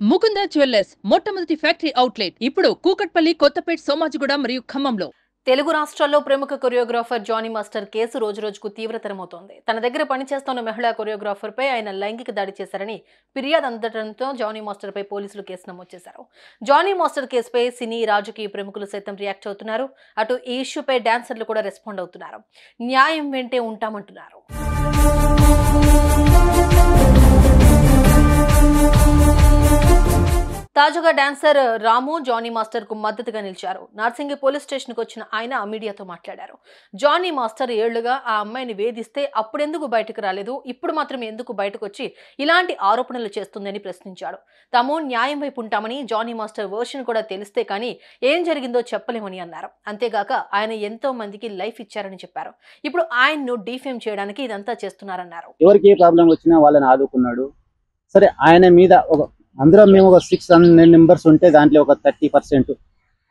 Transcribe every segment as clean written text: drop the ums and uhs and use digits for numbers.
Mukunda jewellers మొట్టమొదటి factory outlet ఇప్పుడు కూకట్పల్లి, కొత్తపేట్, సోమాజిగూడ మరియు ఖమ్మంలో. తెలుగు రాష్ట్రాల్లో ప్రముఖ కొరియోగ్రాఫర్ జానీ మాస్టర్ కేసు రోజురోజుకు తీవ్రతరమవుతోంది. తన దగ్గర పనిచేస్తున్న మహిళా కొరియోగ్రాఫర్ పై ఆయన లైంగిక దాడి చేశారని ఫిర్యాదు అందడంతో జానీ మాస్టర్ పై పోలీసులు కేసు నమోదు చేశారు. జానీ మాస్టర్ కేసుపై సినీ, రాజకీయ ప్రముఖులు సైతం రియాక్ట్ అవుతున్నారు. అటు ఈ ఇష్యూపై డాన్సర్లు కూడా రెస్పాండ్ అవుతున్నారు. న్యాయం వెంటే ఉంటామంటున్నారు. తాజాగా డాన్సర్ రాము జానీ మాస్టర్ కు మద్దతుగా నిలిచారు. నార్సింగి పోలీస్ స్టేషన్ కు వచ్చిన ఆయన మీడియాతో మాట్లాడారు. జానీ మాస్టర్ ఏళ్లుగా ఆ అమ్మాయిని వేధిస్తే అప్పుడెందుకు బయటకు రాలేదు, ఇప్పుడు మాత్రం ఎందుకు బయటకు వచ్చి ఇలాంటి ఆరోపణలు చేస్తుందని ప్రశ్నించాడు. తాము న్యాయం వైపు ఉంటామని, జానీ మాస్టర్ వర్షన్ కూడా తెలిస్తే కానీ ఏం జరిగిందో చెప్పలేమని అన్నారు. అంతేగాక ఆయన ఎంతో మందికి లైఫ్ ఇచ్చారని చెప్పారు. ఇప్పుడు ఆయన్ను డిఫేమ్ చేయడానికి ఇదంతా చేస్తున్నారన్నారు. ఎవరికి ఏ ప్రాబ్లం వచ్చినా వాళ్ళని ఆదుకున్నాడు. సరే, ఆయన మీద అందరూ మేము ఒక 600 మెంబర్స్ ఉంటే దాంట్లో ఒక 30%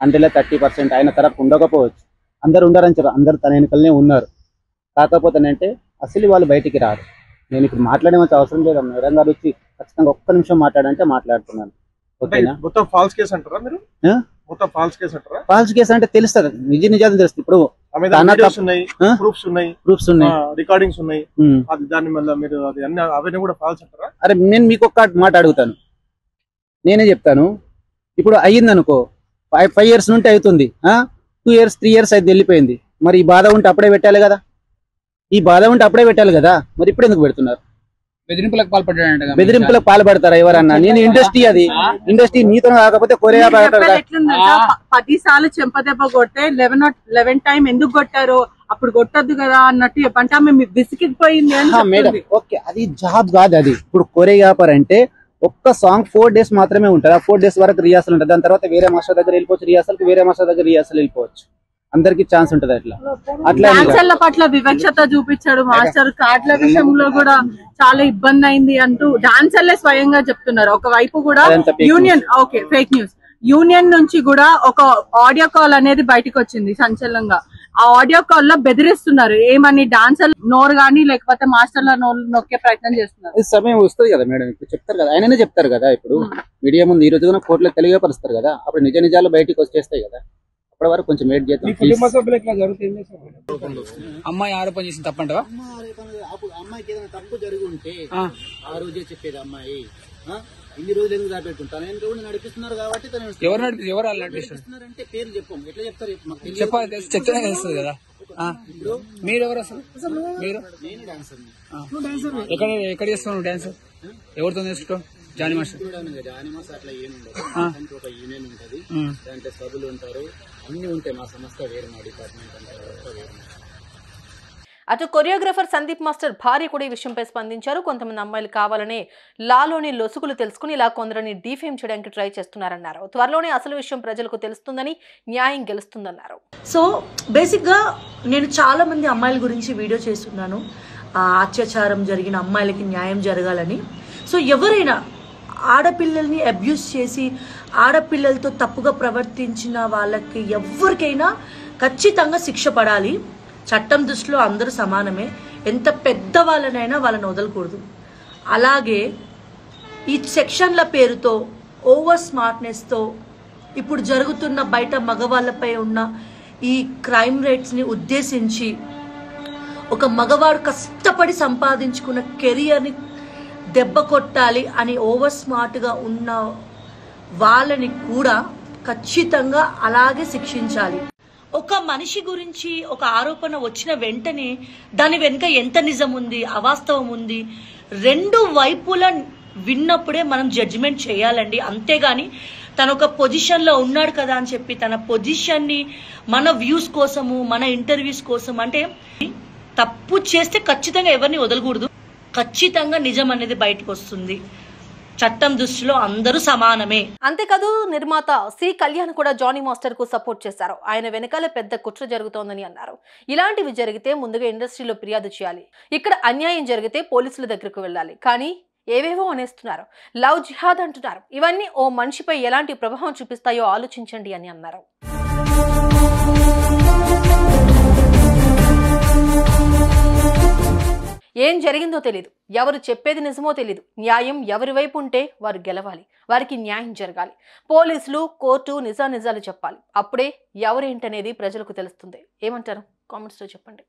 అంటే 30% ఆయన తరపు ఉండకపోవచ్చు. అందరు ఉండరని చెప్పారు. అందరు తన వెనుకలనే ఉన్నారు. కాకపోతే అంటే అసలు వాళ్ళు బయటికి రారు. నేను ఇప్పుడు మాట్లాడేమంత అవసరం లేదు. మేడం గారు వచ్చి ఖచ్చితంగా ఒక్క నిమిషం మాట్లాడంటే మాట్లాడుతున్నాను. ఓకేనా? మొత్తం ఫాల్స్ కేసు అంటారా మీరు? మొత్తం ఫాల్స్ కేసు అంటారా? ఫాల్స్ కేసు అంటే తెలుస్తుంది, నిజాలు తెలుస్తుంది. ఇప్పుడు ప్రూఫ్స్ ఉన్నాయి, రికార్డింగ్స్ ఉన్నాయి. దాని వల్ల మీరు అది అన్ని అవన్నీ కూడా ఫాల్స్ అంటారా? అరే, నేను మీకు ఒక్క మాట అడుగుతాను, నేనే చెప్తాను. ఇప్పుడు అయ్యింది అనుకో, 5 years నుండి అవుతుంది, 2 years 3 years అయితే వెళ్ళిపోయింది. మరి ఈ బాధ ఉంటే అప్పుడే పెట్టాలి కదా, మరి ఇప్పుడు ఎందుకు పెడుతున్నారు? బెదిరింపులకు పాల్పడతారా ఎవరన్నా? నేను ఇండస్ట్రీ మీతో కాకపోతే కొరియా 10 సార్లు చెంపదెబ్బ కొట్టే 11 టైం ఎందుకు కొట్టారు, అప్పుడు కొట్టద్దు కదా అన్నట్టు చెప్పంటే ఆమె విసిగిపోయింది మేడం. ఓకే, అది జాబ్ కాదు. అది ఇప్పుడు కొరియోగ్రాఫర్ అంటే ఒక్క సాంగ్ 4 days మాత్రమే ఉంటుంది. ఆ 4 days వరకు రిహార్సల్ ఉంటుంది. దాని తర్వాత వేరే మాస్టర్ దగ్గర వెళ్ళిపోవచ్చు, వేరే మాస్టర్ దగ్గర రిహార్సల్ వెళ్ళిపోవచ్చు. అందరికి ఛాన్స్ ఉంటుంది. అట్లా డాన్సర్ల పట్ల వివక్షత చూపించాడు మాస్టర్. కార్డుల విషయంలో కూడా చాలా ఇబ్బంది అయింది అంటూ డాన్సర్లే స్వయంగా చెప్తున్నారు. ఒకవైపు కూడా union, okay, fake news, union నుంచి కూడా ఒక ఆడియో కాల్ అనేది బయటకు వచ్చింది సంచలనంగా. ఆ ఆడియో కాల్ లో బెదిరిస్తున్నారు. ఏమని డాన్సర్ నోరు గానీ లేకపోతే మాస్టర్ల నోరు నొక్కే ప్రయత్నం చేస్తున్నారు. సమయం వస్తుంది కదా మేడం, ఇప్పుడు చెప్తారు కదా, ఆయననే చెప్తారు కదా. ఇప్పుడు మీడియా ముందు ఈ రోజు కోర్టులో తెలియపరుస్తారు కదా, అప్పుడు నిజాలు బయటకు వచ్చేస్తాయి కదా. అప్పటి వరకు కొంచెం వెయిట్ చేద్దాం. అమ్మాయి ఆరోపణ చేసిన తప్పంటవా? అమ్మాయికి ఏదైనా తప్పు జరిగి ఉంటే ఆ రోజే చెప్పేది. అమ్మాయి ఇన్ని రోజులు ఎందుకు దాపెట్టుకుంటాను నడిపిస్తున్నారు కాబట్టి ఎవరు నడిపిస్తున్నారంటే పేరు చెప్పం, ఎట్లా చెప్తారు? చెప్తేనే తెలుస్తుంది కదా. మీరు ఎవరు అసలు? మీరు ఎక్కడ చేస్తున్నావు డాన్స్? ఎవరితో నేర్చుకో? జానీ మాస్టర్ అట్లా ఏముండదు. ఒక యూనియన్ ఉంటది, దాంట్లో సభ్యులు ఉంటారు, అన్ని ఉంటాయి. మా సంస్థ వేరే, మా డిపార్ట్మెంట్ అంతా వేరే. అటు కొరియోగ్రాఫర్ సందీప్ మాస్టర్ భార్య కూడా ఈ విషయంపై స్పందించారు. కొంతమంది అమ్మాయిలు కావాలని లాలోని లొసుగులు తెలుసుకుని ఇలా కొందరిని డిఫేమ్ చేయడానికి ట్రై చేస్తున్నారన్నారు. త్వరలోనే అసలు విషయం ప్రజలకు తెలుస్తుందని, న్యాయం గెలుస్తుందన్నారు. సో బేసిక్ గా నేను చాలా మంది అమ్మాయిల గురించి వీడియో చేస్తున్నాను. అత్యాచారం జరిగిన అమ్మాయిలకి న్యాయం జరగాలని. సో ఎవరైనా ఆడపిల్లల్ని అబ్యూస్ చేసి ఆడపిల్లలతో తప్పుగా ప్రవర్తించిన వాళ్ళకి ఎవరికైనా ఖచ్చితంగా శిక్ష పడాలి. చట్టం దృష్టిలో అందరూ సమానమే. ఎంత పెద్ద వాళ్ళనైనా వాళ్ళని వదలకూడదు. అలాగే ఈ సెక్షన్ల పేరుతో ఓవర్ స్మార్ట్నెస్తో ఇప్పుడు జరుగుతున్న బయట మగవాళ్ళపై ఉన్న ఈ క్రైమ్ రేట్స్ని ఉద్దేశించి ఒక మగవాడు కష్టపడి సంపాదించుకున్న కెరియర్ని దెబ్బ కొట్టాలి అని ఓవర్ స్మార్ట్గా ఉన్న వాళ్ళని కూడా ఖచ్చితంగా అలాగే శిక్షించాలి. ఒక మనిషి గురించి ఒక ఆరోపణ వచ్చిన వెంటనే దాని వెనుక ఎంత నిజం ఉంది, అవాస్తవం ఉంది, రెండు వైపులా విన్నప్పుడే మనం జడ్జిమెంట్ చేయాలండి. అంతేగాని తన ఒక పొజిషన్లో ఉన్నాడు కదా అని చెప్పి తన పొజిషన్ని మన వ్యూస్ కోసము, మన ఇంటర్వ్యూస్ కోసం, అంటే తప్పు చేస్తే ఖచ్చితంగా ఎవరిని వదలకూడదు. ఖచ్చితంగా నిజం అనేది బయటకు వస్తుంది. చట్టం దృష్టిలో అందరూ సమానమే. అంతేకాదు నిర్మాత సి కళ్యాణ్ కూడా జానీ మాస్టర్ కు సపోర్ట్ చేశారు. ఆయన వెనకాల పెద్ద కుట్ర జరుగుతోందని అన్నారు. ఇలాంటివి జరిగితే ముందుగా ఇండస్ట్రీలో ఫిర్యాదు చేయాలి. ఇక్కడ అన్యాయం జరిగితే పోలీసుల దగ్గరకు వెళ్ళాలి. కానీ ఏవేవో అనేస్తున్నారు. లవ్ జిహాద్ అంటున్నారు. ఇవన్నీ ఓ మనిషిపై ఎలాంటి ప్రభావం చూపిస్తాయో ఆలోచించండి అని అన్నారు. ఏం జరిగిందో తెలియదు, ఎవరు చెప్పేది నిజమో తెలియదు. న్యాయం ఎవరి వైపు ఉంటే వారు గెలవాలి, వారికి న్యాయం జరగాలి. పోలీసులు, కోర్టు నిజాలు చెప్పాలి. అప్పుడే ఎవరేంటనేది ప్రజలకు తెలుస్తుంది. ఏమంటారు? కామెంట్స్లో చెప్పండి.